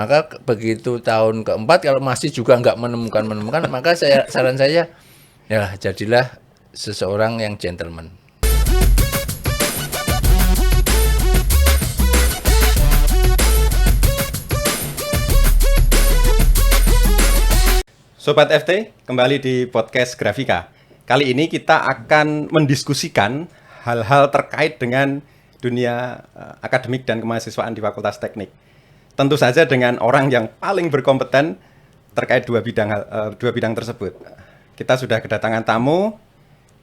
maka begitu tahun keempat kalau masih juga nggak menemukan, maka saran saya ya jadilah seseorang yang gentleman. Sobat FT, kembali di podcast Grafika. Kali ini kita akan mendiskusikan hal-hal terkait dengan dunia akademik dan kemahasiswaan di Fakultas Teknik. Tentu saja dengan orang yang paling berkompeten terkait dua bidang tersebut. Kita sudah kedatangan tamu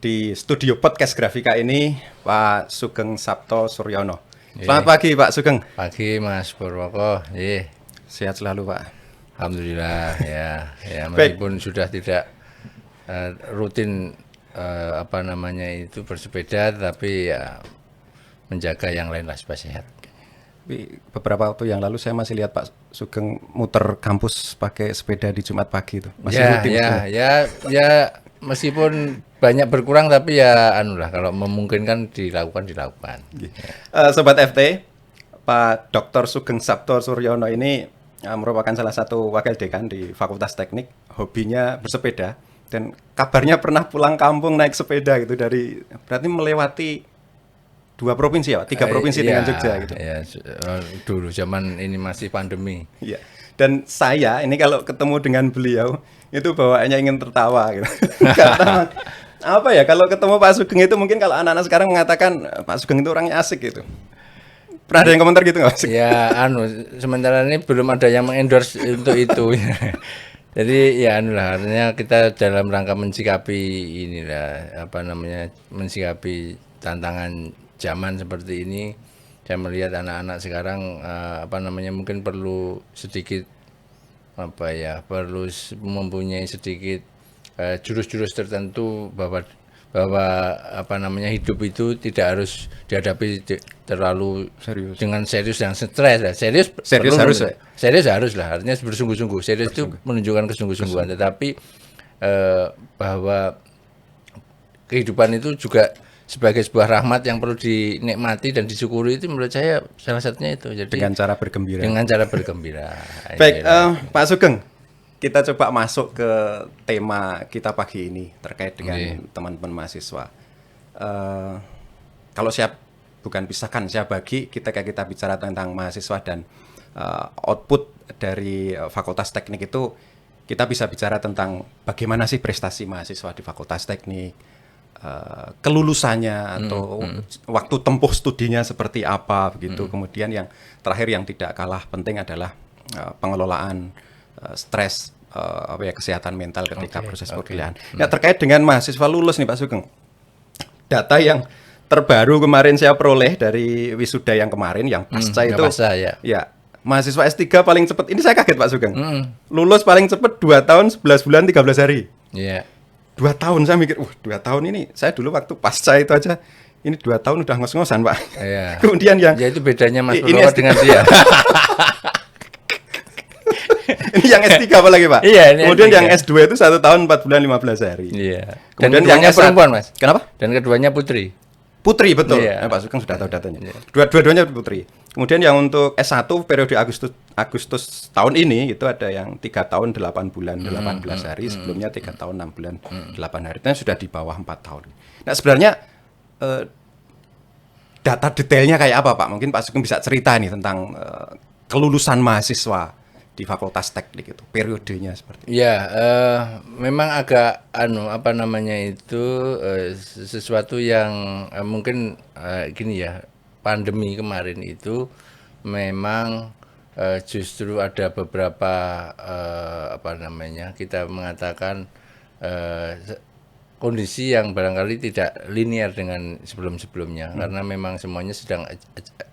di studio podcast Grafika ini, Pak Sugeng Sabto Suryono. Selamat pagi Pak Sugeng. Pagi Mas Purwoko. Sehat selalu Pak. Alhamdulillah ya meskipun sudah tidak rutin itu bersepeda, tapi ya menjaga yang lain lah supaya sehat. Beberapa waktu yang lalu saya masih lihat Pak Sugeng muter kampus pakai sepeda di Jumat pagi itu. Masih rutin. Ya meskipun banyak berkurang, tapi ya kalau memungkinkan dilakukan. Sobat FT, Pak Dr. Sugeng Sabto Suryono ini merupakan salah satu wakil dekan di Fakultas Teknik. Hobinya bersepeda dan kabarnya pernah pulang kampung naik sepeda gitu berarti melewati 2 provinsi ya, 3 provinsi dengan Jogja gitu. Ya, dulu zaman ini masih pandemi. Iya. Dan saya ini kalau ketemu dengan beliau itu bawaannya ingin tertawa gitu. Karena kalau ketemu Pak Sugeng itu mungkin kalau anak-anak sekarang mengatakan Pak Sugeng itu orangnya asik gitu. Pernah ada yang komentar gitu nggak sih? Ya, sementara ini belum ada yang mengendorse untuk itu. Jadi ya artinya kita dalam rangka mensikapi mensikapi tantangan zaman seperti ini. Saya melihat anak-anak sekarang mungkin perlu sedikit perlu mempunyai sedikit jurus-jurus tertentu bahwa hidup itu tidak harus dihadapi terlalu serius, dengan serius dan stres. Serius harus lah, artinya bersungguh-sungguh. Serius itu menunjukkan kesungguh-sungguhan, tetapi bahwa kehidupan itu juga sebagai sebuah rahmat yang perlu dinikmati dan disyukuri, itu menurut saya salah satunya itu. Jadi dengan cara bergembira. Baik, Pak Sugeng, kita coba masuk ke tema kita pagi ini terkait dengan teman-teman mahasiswa. Kalau saya bagi kita bicara tentang mahasiswa dan output dari Fakultas Teknik itu, kita bisa bicara tentang bagaimana sih prestasi mahasiswa di Fakultas Teknik, kelulusannya atau waktu tempuh studinya seperti apa begitu. Kemudian yang terakhir yang tidak kalah penting adalah pengelolaan stres, kesehatan mental ketika proses perkuliahan. Nah, terkait dengan mahasiswa lulus nih Pak Sugeng, data yang terbaru kemarin saya peroleh dari wisuda yang kemarin, yang pasca itu, mahasiswa S3 paling cepat, ini saya kaget Pak Sugeng, lulus paling cepat 2 tahun 11 bulan 13 hari. 2 tahun, saya mikir, 2 tahun ini, saya dulu waktu pasca itu aja, ini 2 tahun udah ngos-ngosan Pak. Kemudian itu bedanya Mas Purwoko dengan dia. Ini yang S3 apalagi Pak? Kemudian yang S2 itu 1 tahun 4 bulan 15 hari. Kemudian yang perempuan Mas. Kenapa? Dan keduanya putri. Putri, betul. Pak Sugeng sudah tahu datanya. Dua-duanya putri. Kemudian yang untuk S1 periode Agustus tahun ini itu ada yang 3 tahun 8 bulan 18 hari, sebelumnya 3 tahun 6 bulan 8 hari. Itu sudah di bawah 4 tahun. Nah, sebenarnya data detailnya kayak apa Pak? Mungkin Pak Sugeng bisa cerita nih tentang kelulusan mahasiswa di Fakultas Teknik itu, periodenya seperti itu. Memang agak sesuatu yang mungkin pandemi kemarin itu memang justru ada beberapa kita mengatakan kondisi yang barangkali tidak linear dengan sebelum-sebelumnya, karena memang semuanya sedang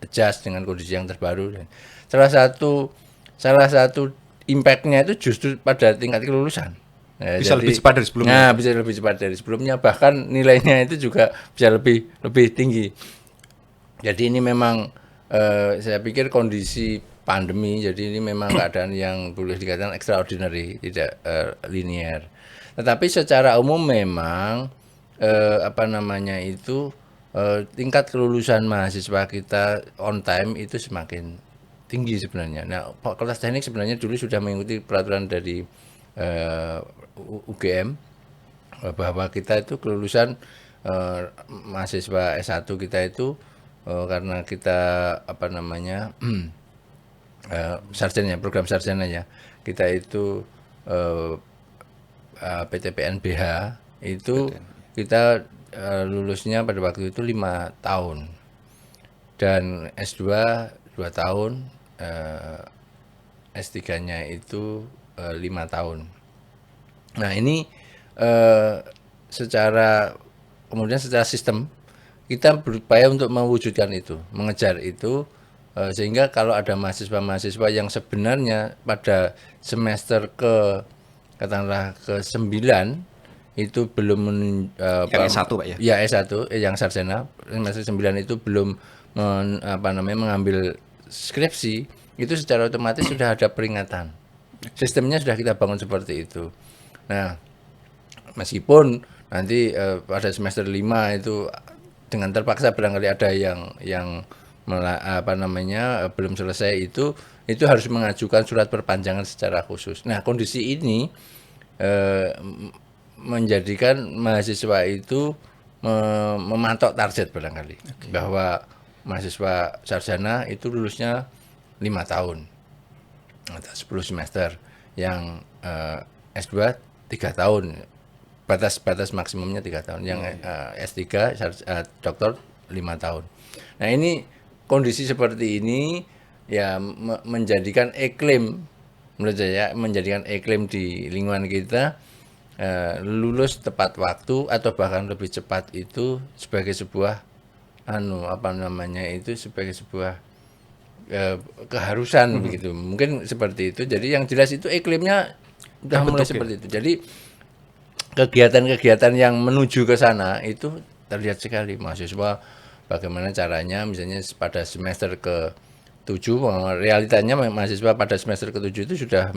adjust dengan kondisi yang terbaru. Salah satu impact-nya itu justru pada tingkat kelulusan. Bisa lebih cepat dari sebelumnya. Bisa lebih cepat dari sebelumnya, bahkan nilainya itu juga bisa lebih tinggi. Jadi ini memang saya pikir kondisi pandemi, jadi ini memang keadaan yang boleh dikatakan extraordinary, tidak linear. Tetapi secara umum memang tingkat kelulusan mahasiswa kita on time itu semakin tinggi sebenarnya. Nah, Fakultas Teknik sebenarnya dulu sudah mengikuti peraturan dari UGM bahwa kita itu kelulusan mahasiswa S1 kita itu karena kita sarjana, program sarjana ya, kita itu PTPNBH itu kita lulusnya pada waktu itu 5 tahun dan S2 2 tahun, S3-nya itu 5 tahun. Nah ini secara sistem kita berupaya untuk mewujudkan itu, mengejar itu, sehingga kalau ada mahasiswa-mahasiswa yang sebenarnya pada semester katakanlah ke-9 itu belum yang S1 Pak ya? Ya S1 yang sarjana semester 9 itu belum mengambil skripsi, itu secara otomatis sudah ada peringatan. Sistemnya sudah kita bangun seperti itu. Nah, meskipun nanti pada semester 5 itu dengan terpaksa barangkali ada yang belum selesai, itu harus mengajukan surat perpanjangan secara khusus. Nah, kondisi ini menjadikan mahasiswa itu mematok target barangkali, bahwa mahasiswa sarjana itu lulusnya 5 tahun atau 10 semester, yang S2 3 tahun, batas maksimumnya 3 tahun, yang S3 doktor 5 tahun. Nah ini kondisi seperti ini ya menjadikan iklim, menurut saya menjadikan iklim di lingkungan kita lulus tepat waktu atau bahkan lebih cepat itu sebagai sebuah sebagai sebuah keharusan begitu. Mungkin seperti itu. Jadi yang jelas itu iklimnya sudah mulai seperti itu. Jadi kegiatan-kegiatan yang menuju ke sana itu terlihat sekali mahasiswa bagaimana caranya, misalnya pada semester ke-7, realitanya mahasiswa pada semester ke-7 itu sudah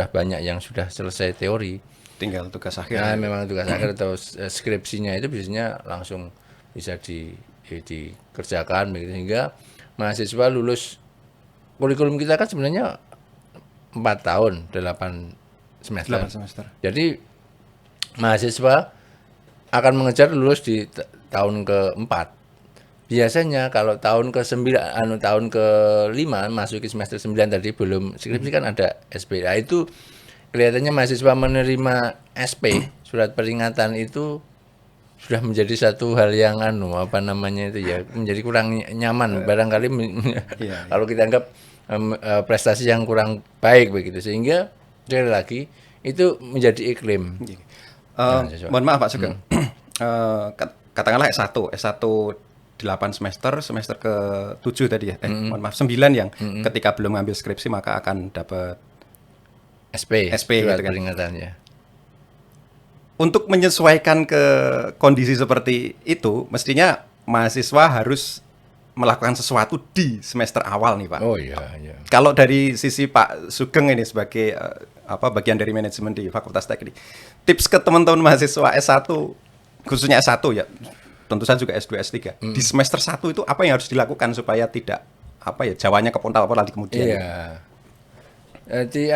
banyak yang sudah selesai teori. Tinggal tugas akhir. Nah, memang tugas akhir atau skripsinya itu biasanya langsung bisa dikerjakan begitu, sehingga mahasiswa lulus. Kurikulum kita kan sebenarnya 4 tahun, 8 semester. Jadi mahasiswa akan mengejar lulus di tahun ke-4. Biasanya kalau tahun ke-9, tahun ke-5 masuki semester 9 tadi belum skripsi kan ada SP. Nah, itu kelihatannya mahasiswa menerima SP, surat peringatan itu sudah menjadi satu hal yang menjadi kurang nyaman barangkali kalau kita anggap prestasi yang kurang baik begitu, sehingga sekali lagi itu menjadi iklim. Mohon maaf Pak Sugeng, katakanlah S1 8 semester ke-7 tadi ya, mohon maaf 9 yang ketika belum ngambil skripsi maka akan dapat SP surat gitu kan. Peringatan ya. Untuk menyesuaikan ke kondisi seperti itu, mestinya mahasiswa harus melakukan sesuatu di semester awal nih Pak. Oh iya. Kalau dari sisi Pak Sugeng ini sebagai bagian dari manajemen di Fakultas Teknik, tips ke teman-teman mahasiswa S1, khususnya S1 ya, tentu saja juga S2, S3, di semester 1 itu apa yang harus dilakukan supaya tidak jawanya kepontal-pontal di kemudian? Iya. Jadi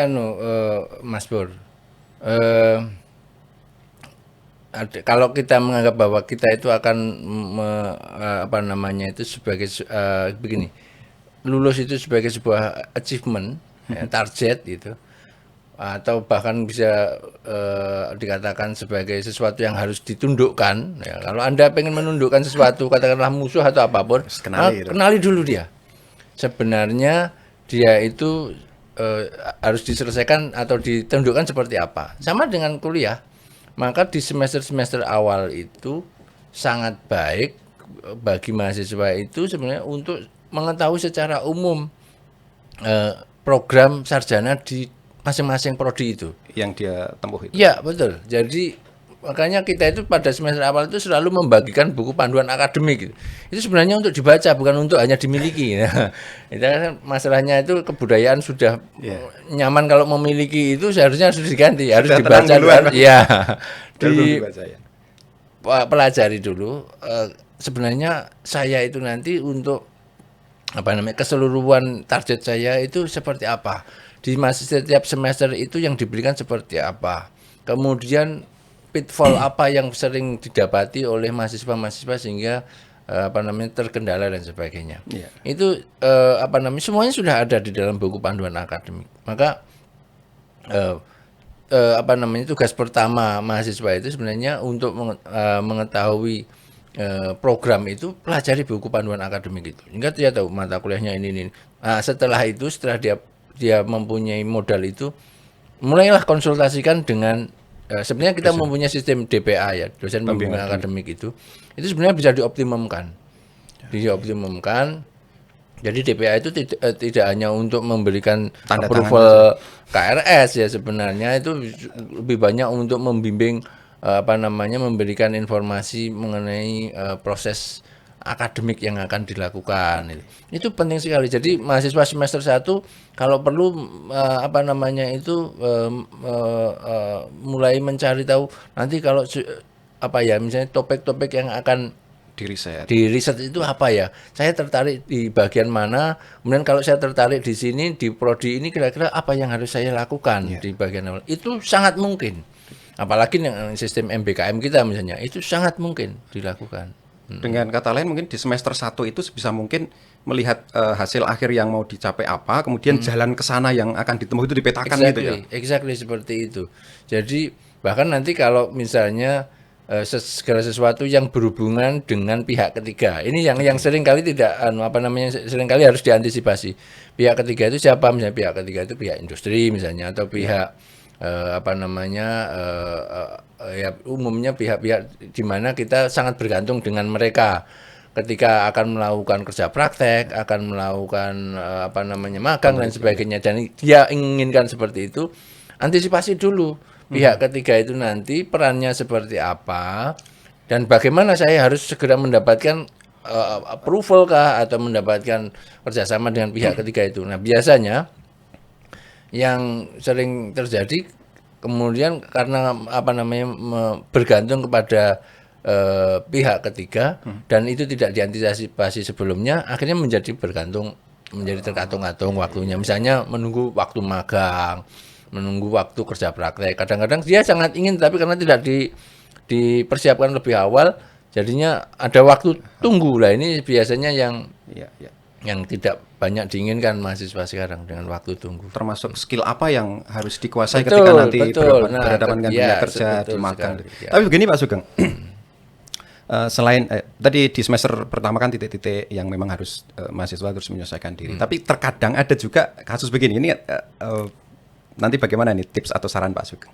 Mas Bur, kalau kita menganggap bahwa kita itu akan sebagai begini, lulus itu sebagai sebuah achievement, target gitu, atau bahkan bisa dikatakan sebagai sesuatu yang harus ditundukkan. Ya, kalau Anda pengen menundukkan sesuatu, katakanlah musuh atau apapun, kenali dulu dia. Sebenarnya dia itu harus diselesaikan atau ditundukkan seperti apa. Sama dengan kuliah. Maka di semester-semester awal itu sangat baik bagi mahasiswa itu sebenarnya untuk mengetahui secara umum program sarjana di masing-masing prodi itu yang dia tempuh itu. Ya betul. Jadi makanya kita itu pada semester awal itu selalu membagikan buku panduan akademik gitu. Itu sebenarnya untuk dibaca, bukan untuk hanya dimiliki. Nah, itu kan masalahnya itu kebudayaan sudah nyaman kalau memiliki, itu seharusnya harus diganti, harus dibaca dulu. Ya, pelajari dulu. Sebenarnya saya itu nanti untuk keseluruhan target saya itu seperti apa, di setiap semester itu yang diberikan seperti apa, kemudian pitfall apa yang sering didapati oleh mahasiswa-mahasiswa sehingga terkendala dan sebagainya. Itu semuanya sudah ada di dalam buku panduan akademik. Maka tugas pertama mahasiswa itu sebenarnya untuk mengetahui program itu, pelajari buku panduan akademik itu. Hingga dia tahu mata kuliahnya ini. Nah, setelah dia mempunyai modal itu, mulailah konsultasikan dengan sebenarnya kita mempunyai sistem DPA ya, dosen pembimbing akademik itu sebenarnya bisa dioptimumkan. Jadi DPA itu tidak hanya untuk memberikan tanda approval KRS ya, sebenarnya itu lebih banyak untuk membimbing memberikan informasi mengenai proses akademik yang akan dilakukan. Itu penting sekali. Jadi mahasiswa semester 1 kalau perlu mulai mencari tahu nanti kalau misalnya topik-topik yang akan di riset itu apa ya? Saya tertarik di bagian mana? Kemudian kalau saya tertarik di sini di prodi ini kira-kira apa yang harus saya lakukan di bagian awal? Itu sangat mungkin. Apalagi yang sistem MBKM kita misalnya, itu sangat mungkin dilakukan. Dengan kata lain mungkin di semester 1 itu sebisa mungkin melihat hasil akhir yang mau dicapai apa, kemudian jalan ke sana yang akan ditempuh itu dipetakan gitu ya. Exactly seperti itu. Jadi bahkan nanti kalau misalnya segala sesuatu yang berhubungan dengan pihak ketiga. Ini yang sering kali sering kali harus diantisipasi. Pihak ketiga itu siapa? Misalnya pihak ketiga itu pihak industri misalnya, atau pihak umumnya pihak-pihak di mana kita sangat bergantung dengan mereka ketika akan melakukan kerja praktek, akan melakukan magang dan sebagainya, dan dia inginkan seperti itu. Antisipasi dulu pihak ketiga itu nanti perannya seperti apa dan bagaimana saya harus segera mendapatkan approval kah atau mendapatkan kerjasama dengan pihak ketiga itu. Nah, biasanya yang sering terjadi kemudian karena bergantung kepada pihak ketiga dan itu tidak diantisipasi sebelumnya, akhirnya menjadi terkatung-katung waktunya. Misalnya menunggu waktu magang, menunggu waktu kerja praktek. Kadang-kadang dia sangat ingin tapi karena tidak dipersiapkan lebih awal, jadinya ada waktu tunggu lah. Ini biasanya yang tidak banyak diinginkan mahasiswa sekarang dengan waktu tunggu. Termasuk skill apa yang harus dikuasai ketika nanti berhadapan dengan dunia kerja di magang. Tapi begini Pak Sugeng, selain tadi di semester pertama kan titik-titik yang memang harus mahasiswa harus menyelesaikan diri. Tapi terkadang ada juga kasus begini. Ini nanti bagaimana nih tips atau saran Pak Sugeng?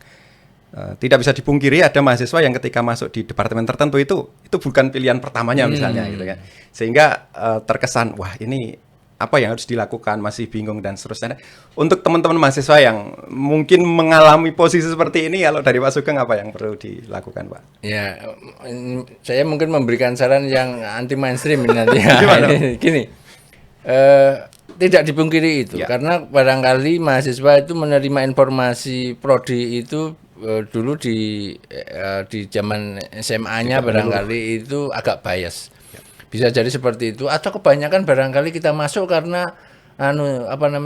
Tidak bisa dipungkiri ada mahasiswa yang ketika masuk di departemen tertentu itu bukan pilihan pertamanya misalnya gitu kan. Sehingga terkesan wah ini apa yang harus dilakukan, masih bingung dan seterusnya. Untuk teman-teman mahasiswa yang mungkin mengalami posisi seperti ini, kalau dari Pak Sugeng apa yang perlu dilakukan, Pak? Ya, saya mungkin memberikan saran yang anti mainstream nanti. Gini, tidak dipungkiri itu, karena barangkali mahasiswa itu menerima informasi prodi itu dulu di zaman SMA-nya barangkali itu agak bias. Bisa jadi seperti itu, atau kebanyakan barangkali kita masuk karena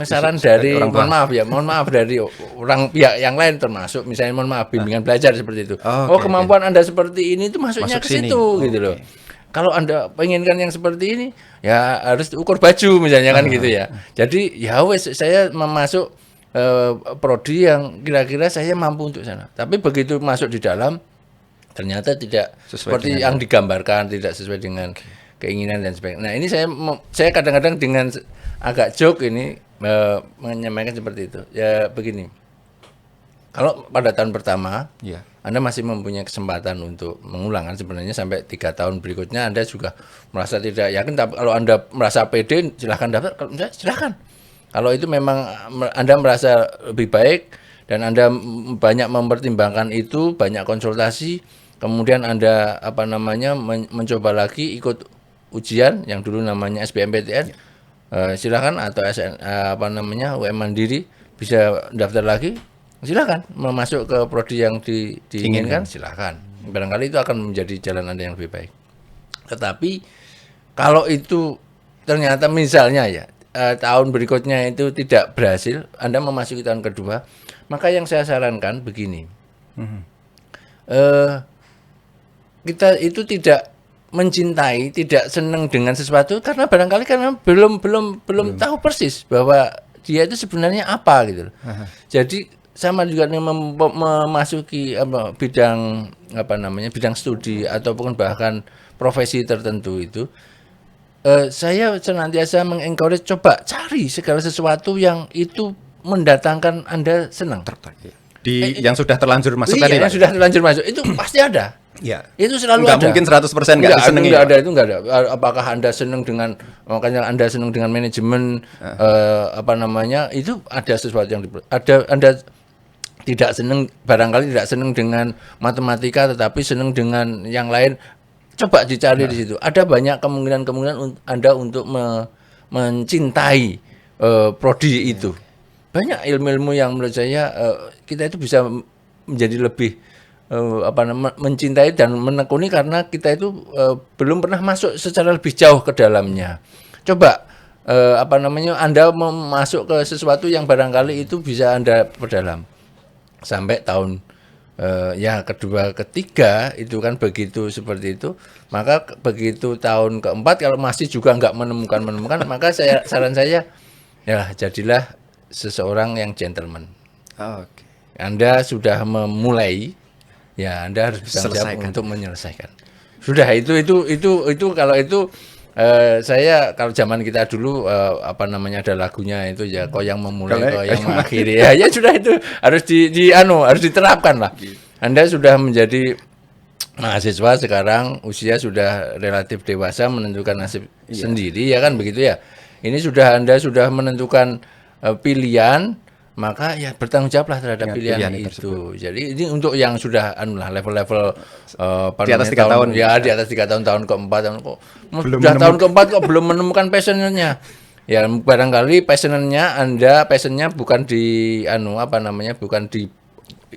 saran dari mohon maaf dari orang pihak yang lain, termasuk misalnya mohon maaf bimbingan belajar seperti itu. Kemampuan Anda seperti ini itu masuk ke situ gitu loh. Kalau Anda penginkan yang seperti ini ya harus ukur baju misalnya kan gitu ya. Jadi ya wes saya masuk prodi yang kira-kira saya mampu untuk sana. Tapi begitu masuk di dalam ternyata tidak seperti yang digambarkan, tidak sesuai dengan keinginan dan sebagainya. Nah, ini saya kadang-kadang dengan agak joke ini menyampaikan seperti itu. Ya begini. Kalau pada tahun pertama, Anda masih mempunyai kesempatan untuk mengulang kan, sebenarnya sampai 3 tahun berikutnya Anda juga merasa tidak yakin, tapi kalau Anda merasa pede silahkan daftar, kalau enggak silahkan. Kalau itu memang Anda merasa lebih baik dan Anda banyak mempertimbangkan itu, banyak konsultasi, kemudian Anda mencoba lagi ikut ujian yang dulu namanya SBMPTN, silakan, atau UM Mandiri bisa daftar lagi, silakan masuk ke prodi yang diinginkan, silakan. Barangkali itu akan menjadi jalan Anda yang lebih baik. Tetapi kalau itu ternyata misalnya ya tahun berikutnya itu tidak berhasil, Anda memasuki tahun kedua, maka yang saya sarankan begini, kita itu tidak mencintai, tidak senang dengan sesuatu karena barangkali karena belum tahu persis bahwa dia itu sebenarnya apa gitu. Jadi sama juga memasuki bidang bidang studi ataupun bahkan profesi tertentu itu. Saya senantiasa mengencourage coba cari segala sesuatu yang itu mendatangkan Anda senang. Yang sudah terlanjur masuk tadi. Yang sudah terlanjur masuk itu pasti ada. Ya. Itu selalu ada. Mungkin 100% enggak disenangi. Enggak ada. Apakah Anda senang dengan manajemen itu ada sesuatu yang ada Anda tidak senang, barangkali tidak senang dengan matematika tetapi senang dengan yang lain. Coba dicari di situ. Ada banyak kemungkinan Anda untuk mencintai prodi itu. Banyak ilmu-ilmu yang menurut saya kita itu bisa menjadi lebih mencintai dan menekuni karena kita itu belum pernah masuk secara lebih jauh ke dalamnya. Coba Anda masuk ke sesuatu yang barangkali itu bisa Anda perdalam sampai tahun kedua, ketiga itu kan begitu seperti itu, maka begitu tahun keempat kalau masih juga nggak menemukan, maka saran saya ya jadilah seseorang yang gentleman. Oke. Anda sudah memulai, ya Anda harus bisa untuk menyelesaikan. Sudah itu kalau itu saya kalau zaman kita dulu ada lagunya itu ya kau yang memulai kau yang mengakhiri ya sudah itu harus diterapkan lah. Anda sudah menjadi mahasiswa sekarang usia sudah relatif dewasa menentukan nasib sendiri ya kan begitu ya. Ini Anda sudah menentukan pilihan, maka ya bertanggung jawablah terhadap pilihan itu. Tersebut. Jadi ini untuk yang sudah level-level di atas 3 tahun ya di atas 3 tahun keempat kok sudah tahun keempat kok belum menemukan passionnya. Ya barangkali passionnya bukan di bukan di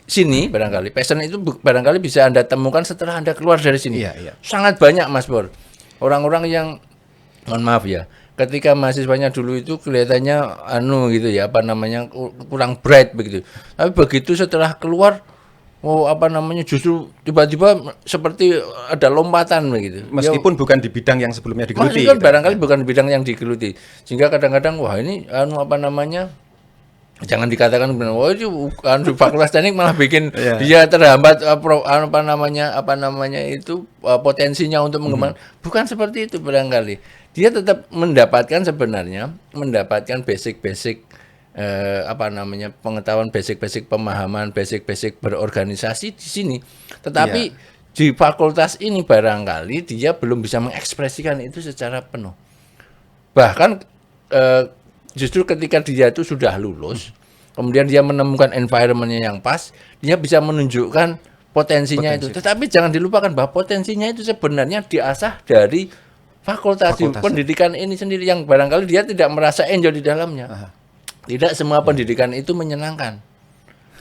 sini barangkali. Passion itu barangkali bisa Anda temukan setelah Anda keluar dari sini. Iya. Sangat banyak Mas Bor. Orang-orang yang mohon maaf ya, ketika mahasiswanya dulu itu kelihatannya kurang bright begitu. Tapi begitu setelah keluar justru tiba-tiba seperti ada lompatan begitu. Meskipun bukan di bidang yang sebelumnya digeluti. Meskipun barangkali bukan bidang yang digeluti. Sehingga kadang-kadang ini jangan dikatakan itu di fakultas teknik malah bikin dia terhambat potensinya untuk mengembangkan. Bukan seperti itu barangkali. Dia tetap mendapatkan basic pengetahuan, basic pemahaman, basic berorganisasi di sini. Tetapi di fakultas ini barangkali dia belum bisa mengekspresikan itu secara penuh. Bahkan justru ketika dia itu sudah lulus, kemudian dia menemukan environment-nya yang pas, dia bisa menunjukkan potensinya itu. Tetapi jangan dilupakan bahwa potensinya itu sebenarnya diasah dari fakultas pendidikan ini sendiri yang barangkali dia tidak merasa enjoy di dalamnya. Tidak semua pendidikan itu menyenangkan.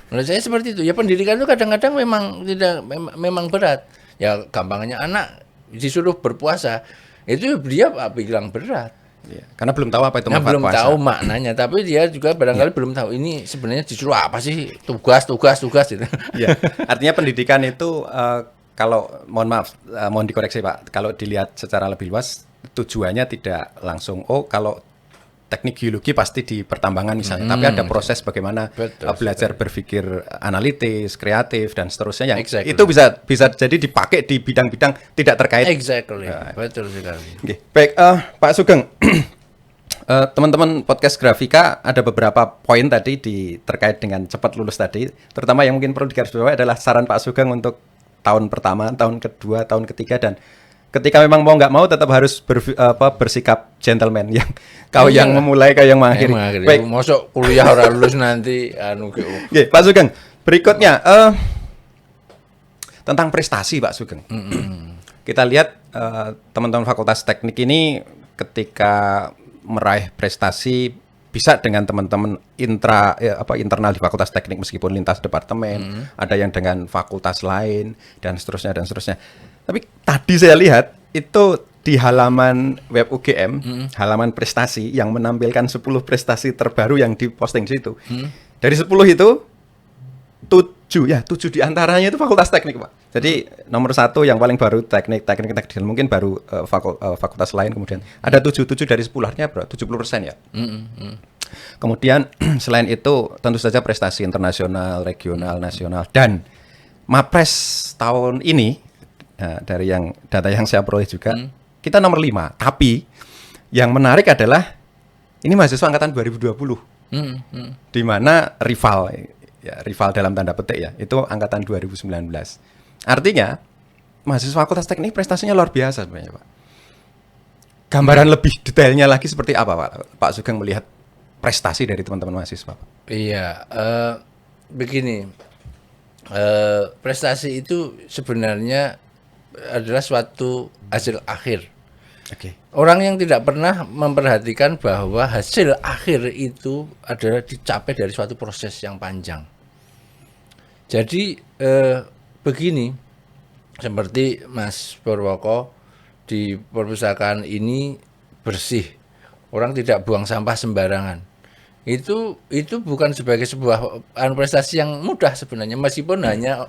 Menurut saya seperti itu. Ya pendidikan itu kadang-kadang memang berat. Ya gampangnya anak disuruh berpuasa, itu dia bilang berat. Ya, karena belum tahu apa itu manfaat belum puasa. Tahu maknanya, tapi dia juga barangkali belum tahu ini sebenarnya disuruh apa sih, tugas gitu. Ya, artinya pendidikan itu kalau mohon dikoreksi Pak, kalau dilihat secara lebih luas tujuannya tidak langsung kalau teknik geologi pasti di pertambangan misalnya, tapi ada proses bagaimana belajar berpikir analitis, kreatif dan seterusnya yang itu bisa jadi dipakai di bidang-bidang tidak terkait. Exactly. Betul sekali. Okay. Baik, Pak Sugeng, teman-teman podcast Grafika ada beberapa poin tadi terkait dengan cepat lulus tadi, terutama yang mungkin perlu digarisbawahi adalah saran Pak Sugeng untuk tahun pertama, tahun kedua, tahun ketiga, dan ketika memang mau nggak mau tetap harus bersikap gentleman, yang kau yang memulai, kau yang mengakhiri. Baik, mosok kuliah ora lulus nanti Oke, Pak Sugeng, berikutnya tentang prestasi Pak Sugeng. Kita lihat teman-teman Fakultas Teknik ini ketika meraih prestasi bisa dengan teman-teman internal di Fakultas Teknik meskipun lintas departemen, ada yang dengan fakultas lain dan seterusnya. Tapi tadi saya lihat itu di halaman web UGM, halaman prestasi yang menampilkan 10 prestasi terbaru yang diposting di situ. Dari 10 itu 7 diantaranya itu fakultas teknik, Pak. Jadi nomor 1 yang paling baru teknik mungkin baru fakultas lain, kemudian ada 7 dari 10, artinya berapa? 70% ya. Kemudian selain itu tentu saja prestasi internasional, regional, nasional, dan Mapres tahun ini dari data yang saya peroleh juga kita nomor 5. Tapi yang menarik adalah ini mahasiswa angkatan 2020, di mana rival dalam tanda petik ya, itu angkatan 2019. Artinya mahasiswa fakultas teknik prestasinya luar biasa sebenarnya, Pak. Gambaran lebih detailnya lagi seperti apa, Pak Sugeng melihat prestasi dari teman-teman mahasiswa, Pak? Iya, begini, prestasi itu sebenarnya adalah suatu hasil akhir. Orang yang tidak pernah memperhatikan bahwa hasil akhir itu adalah dicapai dari suatu proses yang panjang. Jadi begini, seperti Mas Purwoko di perpustakaan ini bersih, orang tidak buang sampah sembarangan. Itu bukan sebagai sebuah prestasi yang mudah sebenarnya, meskipun hanya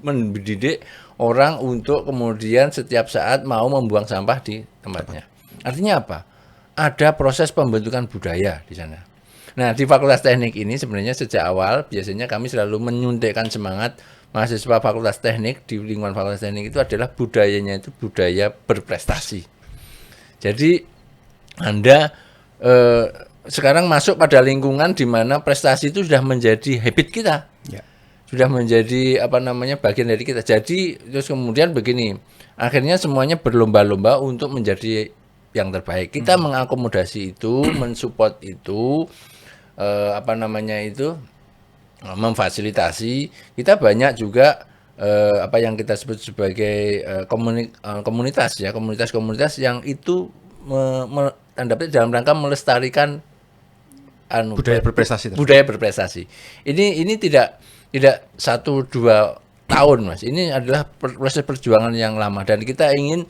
mendidik orang untuk kemudian setiap saat mau membuang sampah di tempatnya. Artinya apa? Ada proses pembentukan budaya di sana. Nah, di Fakultas Teknik ini sebenarnya sejak awal biasanya kami selalu menyuntikkan semangat mahasiswa Fakultas Teknik di lingkungan Fakultas Teknik itu adalah budayanya itu budaya berprestasi. Jadi Anda sekarang masuk pada lingkungan di mana prestasi itu sudah menjadi habit kita, sudah menjadi bagian dari kita. Jadi terus kemudian begini, akhirnya semuanya berlomba-lomba untuk menjadi yang terbaik. Kita mengakomodasi itu, mensupport itu, memfasilitasi. Kita banyak juga apa yang kita sebut sebagai komunitas yang itu dalam rangka melestarikan budaya berprestasi. Budaya berprestasi. Ini tidak 1-2 tahun, Mas. Ini adalah proses perjuangan yang lama dan kita ingin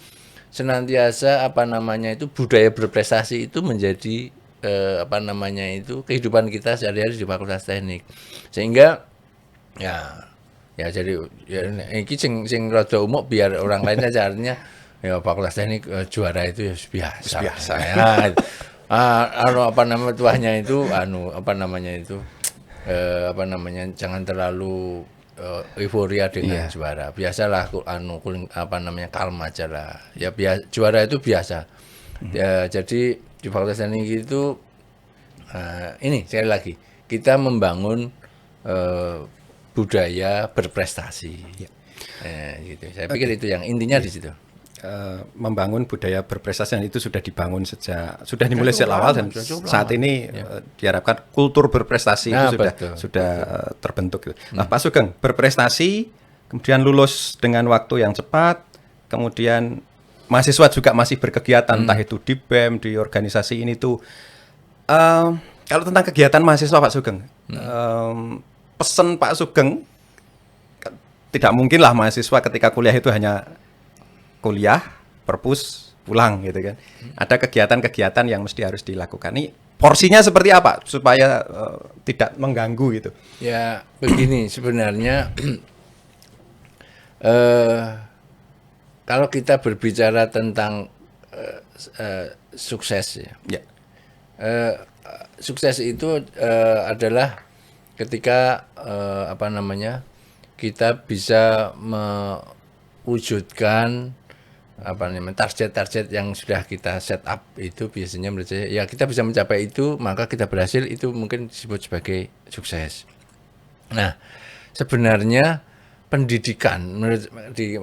senantiasa budaya berprestasi itu menjadi kehidupan kita sehari-hari di Fakultas Teknik. Sehingga jadi iki sing rada umum biar orang lain aja, artinya ya Fakultas Teknik juara itu ya biasa. Ya. Tuahnya itu jangan terlalu euforia dengan juara. Biasalah kalem aja lah. Ya juara itu biasa. Ya, jadi di Fakultas Teknik itu ini sekali lagi kita membangun budaya berprestasi. Gitu. Saya pikir itu yang intinya di situ. Membangun budaya berprestasi dan itu sudah dibangun sudah dimulai sejak awal dan saat ini diharapkan kultur berprestasi itu sudah terbentuk. Nah, Pak Sugeng, berprestasi, kemudian lulus dengan waktu yang cepat, kemudian mahasiswa juga masih berkegiatan entah itu di BEM, di organisasi ini tuh. Kalau tentang kegiatan mahasiswa, Pak Sugeng, pesan Pak Sugeng, tidak mungkinlah mahasiswa ketika kuliah itu hanya kuliah, perpus, pulang gitu kan. Ada kegiatan-kegiatan yang mesti harus dilakukan. Ini porsinya seperti apa supaya tidak mengganggu gitu? Ya begini sebenarnya, kalau kita berbicara tentang sukses ya. Sukses itu adalah ketika kita bisa mewujudkan target-target yang sudah kita set up. Itu biasanya menurut saya ya kita bisa mencapai itu, maka kita berhasil, itu mungkin disebut sebagai sukses. Nah, sebenarnya pendidikan menurut di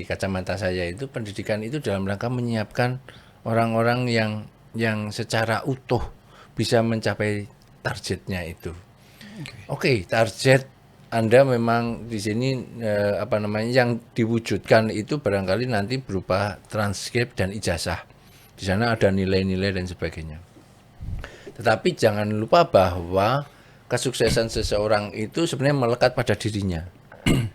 kacamata saya itu, pendidikan itu dalam rangka menyiapkan orang-orang yang secara utuh bisa mencapai targetnya itu. Oke, target Anda memang di sini yang diwujudkan itu barangkali nanti berupa transkrip dan ijazah. Di sana ada nilai-nilai dan sebagainya. Tetapi jangan lupa bahwa kesuksesan seseorang itu sebenarnya melekat pada dirinya.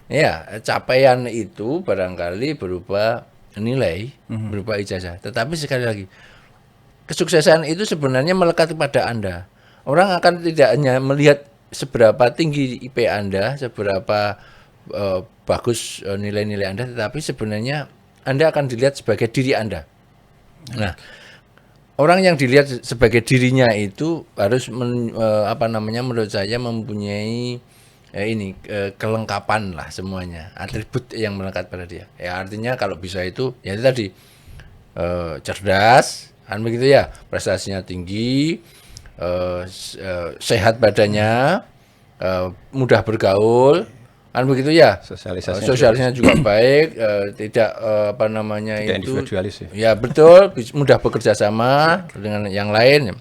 Ya, capaian itu barangkali berupa nilai berupa ijazah. Tetapi sekali lagi, kesuksesan itu sebenarnya melekat kepada Anda. Orang akan tidak hanya melihat seberapa tinggi IP Anda, seberapa bagus nilai-nilai Anda, tetapi sebenarnya Anda akan dilihat sebagai diri Anda. Nah, orang yang dilihat sebagai dirinya itu harus menurut saya mempunyai kelengkapan lah semuanya, atribut yang melekat pada dia. Ya artinya kalau bisa itu ya itu tadi cerdas, kan begitu ya, prestasinya tinggi, sehat badannya, mudah bergaul, kan begitu ya. Sosialisasinya juga baik, tidak tidak individualis ya. Ya betul, mudah bekerja sama dengan yang lain,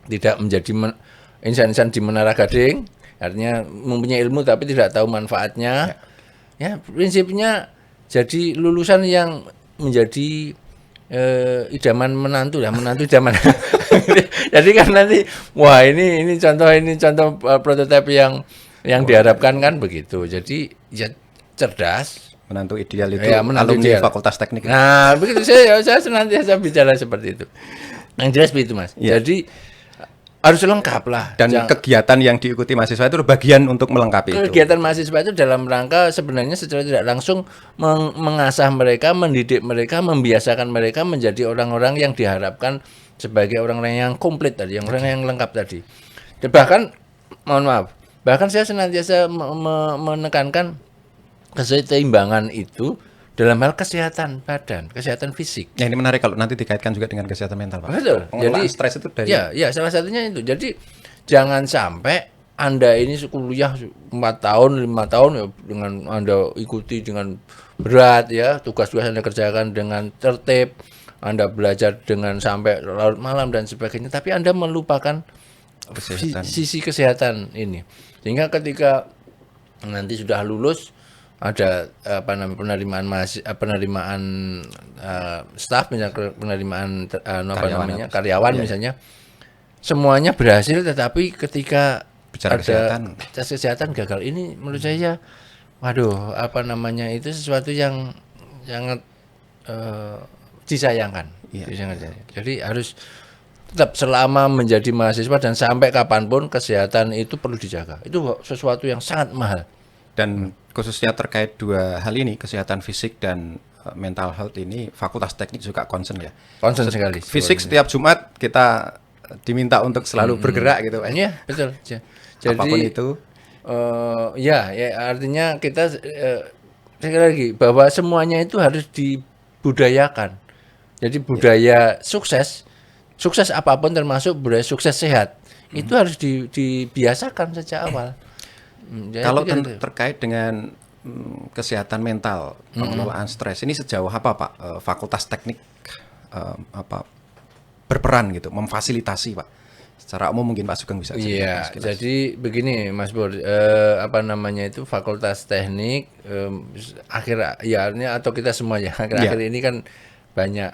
tidak menjadi insan-insan di menara gading. Artinya mempunyai ilmu tapi tidak tahu manfaatnya. Ya, prinsipnya jadi lulusan yang menjadi idaman menantu idaman. Jadi kan nanti wah ini contoh prototipe yang diharapkan kan begitu. Jadi ya cerdas, menantu ideal itu ya, alumni Fakultas Teknik. Nah, begitu saya senantiasa bicara seperti itu. Yang jelas begitu, Mas. Ya. Jadi harus lengkap lah. Dan kegiatan yang diikuti mahasiswa itu bagian untuk melengkapi itu. Kegiatan mahasiswa itu dalam rangka sebenarnya secara tidak langsung mengasah mereka, mendidik mereka, membiasakan mereka menjadi orang-orang yang diharapkan sebagai orang-orang yang komplit tadi, orang yang lengkap tadi. Dan bahkan saya senantiasa menekankan keseimbangan itu dalam hal kesehatan badan, kesehatan fisik. Ya ini menarik kalau nanti dikaitkan juga dengan kesehatan mental, Pak. Betul. Jadi stres itu dari ya salah satunya itu. Jadi jangan sampai Anda ini kuliah 4 tahun, 5 tahun ya, dengan Anda ikuti dengan berat ya, tugas-tugas Anda kerjakan dengan tertib, Anda belajar dengan sampai larut malam dan sebagainya, tapi Anda melupakan sisi kesehatan ini. Sehingga ketika nanti sudah lulus ada penerimaan staf, misalnya penerimaan karyawan ya. Misalnya semuanya berhasil, tetapi ketika bicara ada tes kesehatan gagal, ini menurut saya waduh itu sesuatu yang sangat disayangkan. Jadi harus tetap selama menjadi mahasiswa dan sampai kapanpun kesehatan itu perlu dijaga. Itu sesuatu yang sangat mahal. Dan khususnya terkait dua hal ini, kesehatan fisik dan mental health ini, Fakultas Teknik juga concern ya. Concern sekali. Fisik setiap Jumat kita diminta untuk selalu bergerak gitu. Iya, betul. Jadi apapun itu. Ya artinya kita sekali lagi bahwa semuanya itu harus dibudayakan. Jadi budaya sukses apapun termasuk budaya sukses sehat itu harus dibiasakan sejak awal. Kalau terkait dengan kesehatan mental, pengelolaan stres, ini sejauh apa Pak Fakultas Teknik berperan gitu, memfasilitasi Pak? Secara umum mungkin Pak Sugeng bisa. Iya, jadi begini Mas Bor, itu Fakultas Teknik akhirnya atau kita semuanya akhir-akhir ini kan banyak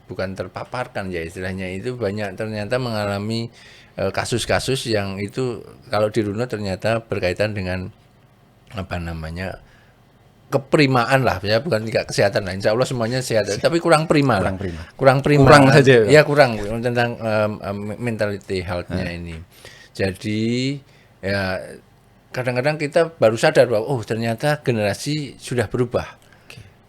bukan terpaparkan ya istilahnya, itu banyak ternyata mengalami kasus-kasus yang itu kalau dirunut ternyata berkaitan dengan keprimaan lah ya, bukan tidak kesehatan lah. Insya Allah semuanya sehat, tapi kurang prima saja ya, kurang tentang mentality health-nya ini. Jadi ya kadang-kadang kita baru sadar bahwa ternyata generasi sudah berubah.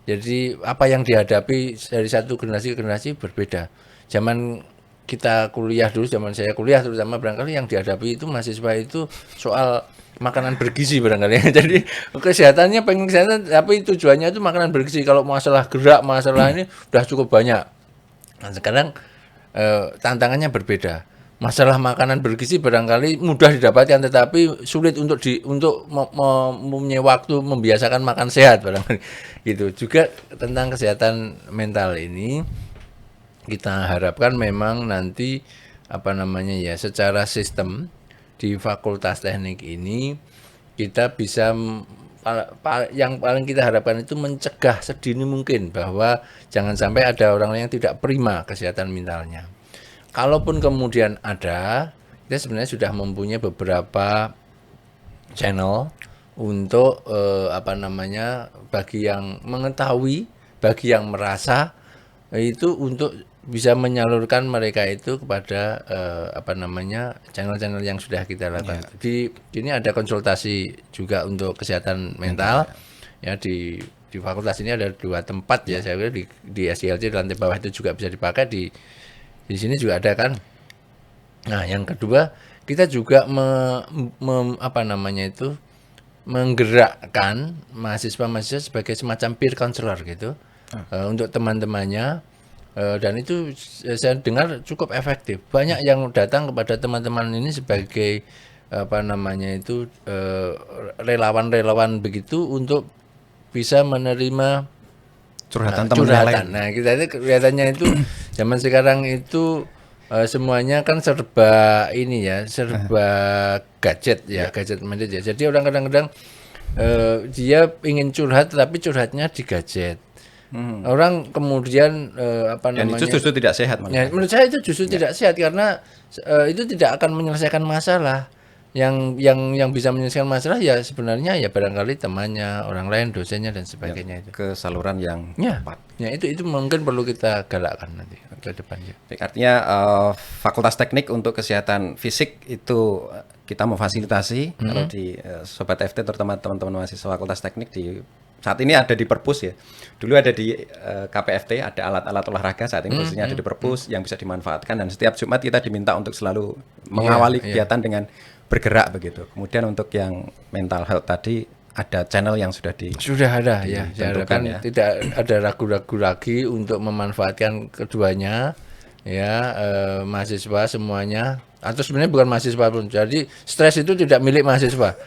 Jadi apa yang dihadapi dari satu generasi ke generasi berbeda. Zaman kita kuliah dulu, zaman saya kuliah terutama, barangkali yang dihadapi itu mahasiswa itu soal makanan bergizi barangkali. Jadi kesehatannya pengen kesehatan, tapi tujuannya itu makanan bergizi. Kalau masalah gerak, masalah ini udah cukup banyak. Nah, sekarang tantangannya berbeda. Masalah makanan bergizi barangkali mudah didapatkan, tetapi sulit untuk mempunyai waktu membiasakan makan sehat barangkali. Gitu. Juga tentang kesehatan mental ini kita harapkan memang nanti secara sistem di Fakultas Teknik ini kita bisa yang paling kita harapkan itu mencegah sedini mungkin bahwa jangan sampai ada orang yang tidak prima kesehatan mentalnya. Kalaupun kemudian ada, kita sebenarnya sudah mempunyai beberapa channel untuk bagi yang mengetahui, bagi yang merasa itu untuk bisa menyalurkan mereka itu kepada channel-channel yang sudah kita lakukan. Di ini ada konsultasi juga untuk kesehatan mental ya di fakultas ini ada 2 tempat ya, saya kira di SILC di lantai bawah itu juga bisa dipakai, di sini juga ada kan. Nah, yang kedua kita juga menggerakkan mahasiswa-mahasiswa sebagai semacam peer counselor gitu untuk teman-temannya, dan itu saya dengar cukup efektif. Banyak yang datang kepada teman-teman ini sebagai relawan-relawan begitu untuk bisa menerima curhatan. Nah, kita itu kelihatannya itu zaman sekarang itu semuanya kan serba gadget ya, gadget minded ya. Jadi orang kadang-kadang dia ingin curhat tapi curhatnya di gadget. Orang kemudian Dan itu justru tidak sehat. Ya, menurut saya itu justru tidak sehat karena itu tidak akan menyelesaikan masalah. Yang bisa menyelesaikan masalah ya sebenarnya ya barangkali temannya, orang lain, dosennya dan sebagainya itu. Ke saluran yang tepat. Ya itu mungkin perlu kita galakkan nanti ke depannya. Artinya Fakultas Teknik untuk kesehatan fisik itu kita memfasilitasi kalau di Sobat FT terutama teman-teman mahasiswa Fakultas Teknik saat ini ada di Perpus ya. Dulu ada di KPFT, ada alat-alat olahraga, saat ini posisinya ada di Perpus yang bisa dimanfaatkan, dan setiap Jumat kita diminta untuk selalu mengawali kegiatan dengan bergerak begitu. Kemudian untuk yang mental health tadi ada channel yang sudah ada ya. Kan ya. Tidak ada ragu-ragu lagi untuk memanfaatkan keduanya ya, mahasiswa semuanya, atau sebenarnya bukan mahasiswa pun. Jadi stres itu tidak milik mahasiswa.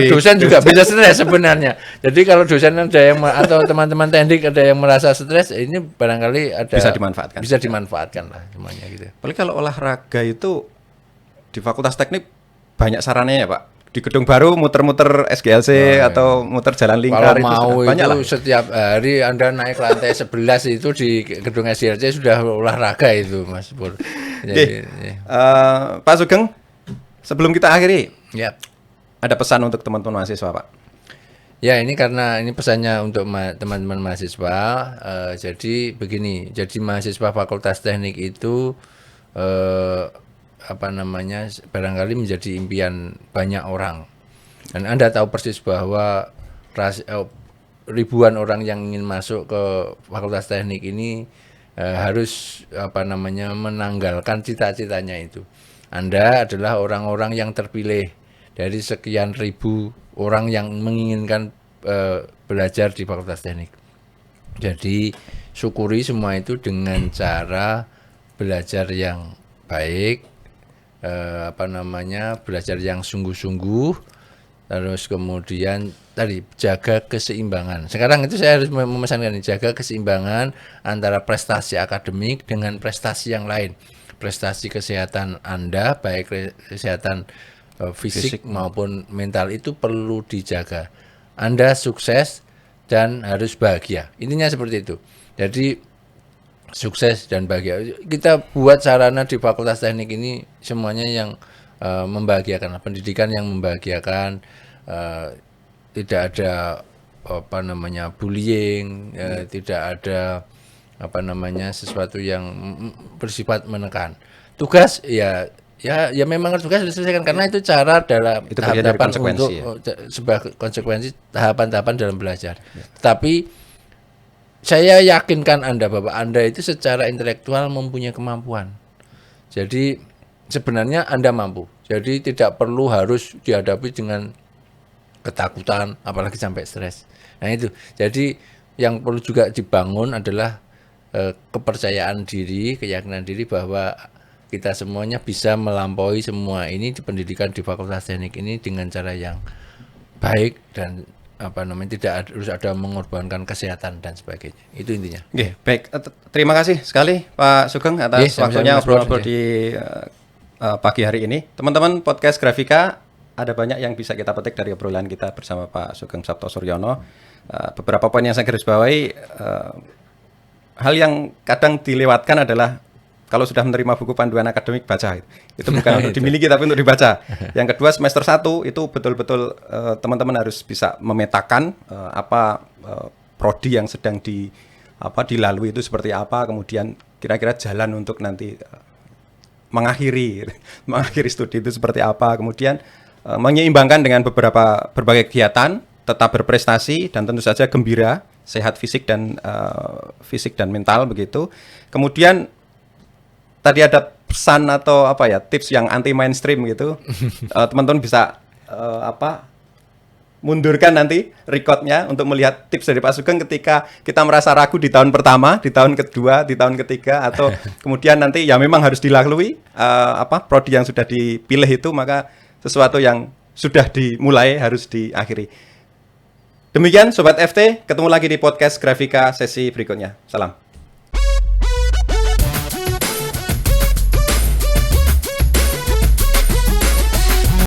Dosen juga bisa stres sebenarnya. Jadi kalau dosen ada yang atau teman-teman teknik ada yang merasa stres, ini barangkali bisa dimanfaatkan lah semuanya gitu. Apalagi kalau olahraga itu di Fakultas Teknik banyak sarannya ya Pak. Di gedung baru muter-muter SGLC atau muter jalan lingkar kalau mau banyak itu lah. Setiap hari Anda naik lantai 11 itu di gedung SGLC sudah olahraga itu Mas Pur. Jadi, Pak Sugeng, sebelum kita akhiri, ada pesan untuk teman-teman mahasiswa Pak? Ya, ini karena ini pesannya untuk teman-teman mahasiswa. Jadi begini, jadi mahasiswa Fakultas Teknik itu barangkali menjadi impian banyak orang. Dan Anda tahu persis bahwa ribuan orang yang ingin masuk ke Fakultas Teknik ini harus menanggalkan cita-citanya itu. Anda adalah orang-orang yang terpilih dari sekian ribu orang yang menginginkan belajar di Fakultas Teknik. Jadi syukuri semua itu dengan cara belajar yang baik, belajar yang sungguh-sungguh, terus kemudian tadi jaga keseimbangan. Sekarang itu saya harus memesankan ini, jaga keseimbangan antara prestasi akademik dengan prestasi yang lain. Prestasi kesehatan Anda, baik kesehatan fisik maupun mental, itu perlu dijaga. Anda sukses dan harus bahagia. Intinya seperti itu. Jadi sukses dan bahagia. Kita buat sarana di Fakultas Teknik ini semuanya yang membahagiakan, pendidikan yang membahagiakan, tidak ada bullying, tidak ada sesuatu yang bersifat menekan. Tugas ya memang harus tugas diselesaikan karena itu cara dalam tahapan untuk sebuah konsekuensi tahapan-tahapan dalam belajar. Tapi saya yakinkan Anda bahwa Anda itu secara intelektual mempunyai kemampuan. Jadi sebenarnya Anda mampu. Jadi tidak perlu harus dihadapi dengan ketakutan, apalagi sampai stres. Nah itu. Jadi yang perlu juga dibangun adalah kepercayaan diri, keyakinan diri bahwa kita semuanya bisa melampaui semua ini di pendidikan di Fakultas Teknik ini dengan cara yang baik dan tidak harus ada mengorbankan kesehatan dan sebagainya. Itu intinya. Oke, baik. Terima kasih sekali Pak Sugeng atas waktunya ngobrol-ngobrol di pagi hari ini. Teman-teman podcast Grafika, ada banyak yang bisa kita petik dari obrolan kita bersama Pak Sugeng Sabto Suryono. Beberapa poin yang saya garis bawahi, hal yang kadang dilewatkan adalah kalau sudah menerima buku panduan akademik baca. Itu bukan untuk dimiliki tapi untuk dibaca. Yang kedua semester 1 itu betul-betul teman-teman harus bisa memetakan apa prodi yang sedang dilalui itu seperti apa, kemudian kira-kira jalan untuk nanti mengakhiri studi itu seperti apa, kemudian menyeimbangkan dengan berbagai kegiatan, tetap berprestasi dan tentu saja gembira, sehat fisik dan mental begitu. Kemudian tadi ada pesan atau tips yang anti mainstream gitu. Teman-teman bisa mundurkan nanti recordnya untuk melihat tips dari Pak Sugeng ketika kita merasa ragu di tahun pertama, di tahun kedua, di tahun ketiga, atau kemudian nanti ya memang harus dilalui prodi yang sudah dipilih itu, maka sesuatu yang sudah dimulai harus diakhiri. Demikian Sobat FT, ketemu lagi di podcast Grafika sesi berikutnya. Salam.